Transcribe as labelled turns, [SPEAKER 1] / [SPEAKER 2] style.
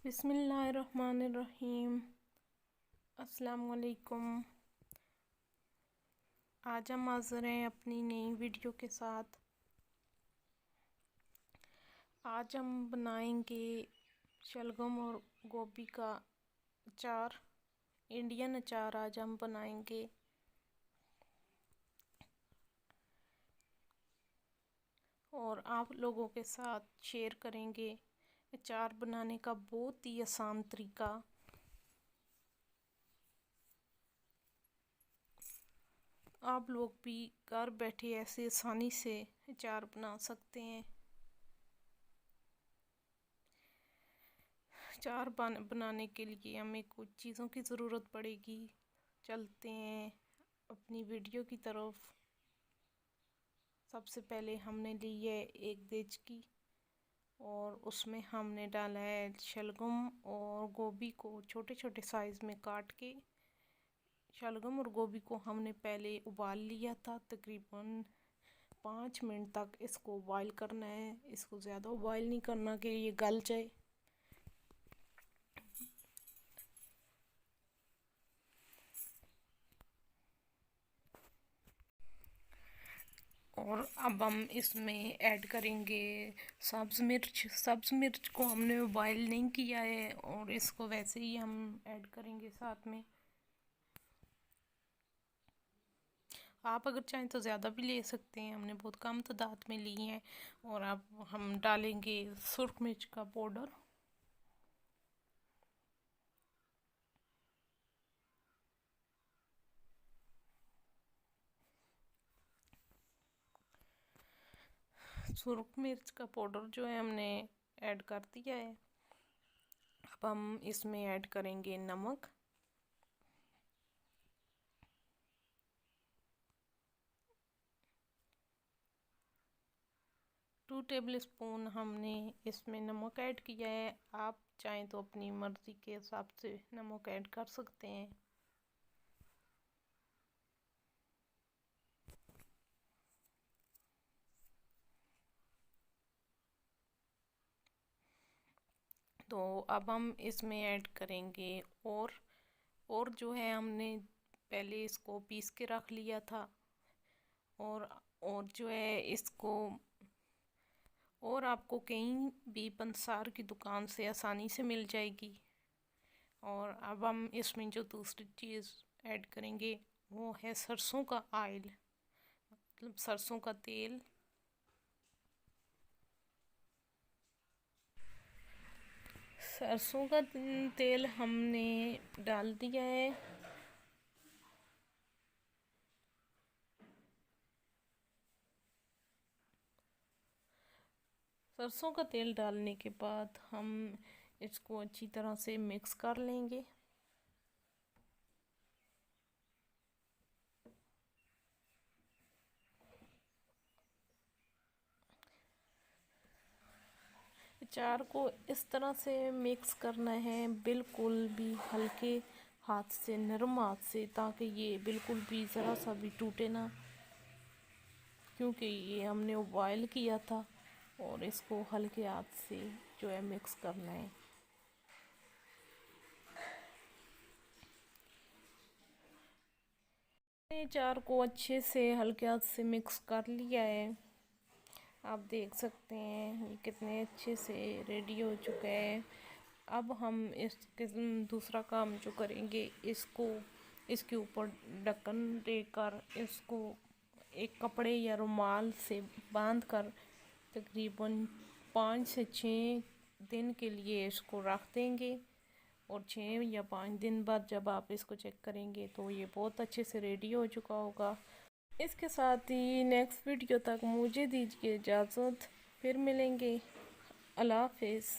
[SPEAKER 1] बिस्मिल्लाहिर्रहमानिर्रहीम। अस्सलाम वालेकुम। आज हम हाज़िर हैं अपनी नई वीडियो के साथ। आज हम बनाएंगे शलगम और गोभी का अचार, इंडियन अचार आज हम बनाएंगे। और आप लोगों के साथ शेयर करेंगे अचार बनाने का बहुत ही आसान तरीका। आप लोग भी घर बैठे ऐसे आसानी से अचार बना सकते हैं। अचार बनाने के लिए हमें कुछ चीज़ों की ज़रूरत पड़ेगी। चलते हैं अपनी वीडियो की तरफ। सबसे पहले हमने ली है एक देचकी और उसमें हमने डाला है शलगम और गोभी को छोटे छोटे साइज़ में काट के। शलगम और गोभी को हमने पहले उबाल लिया था, तकरीबन 5 मिनट तक इसको बॉईल करना है। इसको ज़्यादा बॉईल नहीं करना कि ये गल जाए। और अब हम इसमें ऐड करेंगे सब्ज़ मिर्च। सब्ज़ मिर्च को हमने बॉईल नहीं किया है और इसको वैसे ही हम ऐड करेंगे साथ में। आप अगर चाहें तो ज़्यादा भी ले सकते हैं, हमने बहुत कम तादाद में ली है। और अब हम डालेंगे सुर्ख मिर्च का पाउडर। सुर्ख मिर्च का पाउडर जो है हमने ऐड कर दिया है। अब हम इसमें ऐड करेंगे नमक। टू टेबल स्पून हमने इसमें नमक ऐड किया है। आप चाहें तो अपनी मर्ज़ी के हिसाब से नमक ऐड कर सकते हैं। तो अब हम इसमें ऐड करेंगे और जो है हमने पहले इसको पीस के रख लिया था। और जो है इसको और आपको कहीं भी पंसार की दुकान से आसानी से मिल जाएगी। और अब हम इसमें जो दूसरी चीज़ ऐड करेंगे वो है सरसों का ऑयल, मतलब सरसों का तेल। सरसों का तेल हमने डाल दिया है। सरसों का तेल डालने के बाद हम इसको अच्छी तरह से मिक्स कर लेंगे। अचार को इस तरह से मिक्स करना है, बिल्कुल भी हल्के हाथ से, नरम हाथ से, ताकि ये बिल्कुल भी ज़रा सा भी टूटे ना, क्योंकि ये हमने बॉयल किया था। और इसको हल्के हाथ से जो है मिक्स करना है। अचार को अच्छे से हल्के हाथ से मिक्स कर लिया है। आप देख सकते हैं ये कितने अच्छे से रेडी हो चुका है। अब हम इसके दूसरा काम जो करेंगे, इसके ऊपर ढक्कन देकर इसको एक कपड़े या रुमाल से बांधकर तकरीबन 5 से 6 दिन के लिए इसको रख देंगे। और 6 या 5 दिन बाद जब आप इसको चेक करेंगे तो ये बहुत अच्छे से रेडी हो चुका होगा। इसके साथ ही नेक्स्ट वीडियो तक मुझे दीजिए इजाज़त। फिर मिलेंगे। अल्लाह हाफिज़।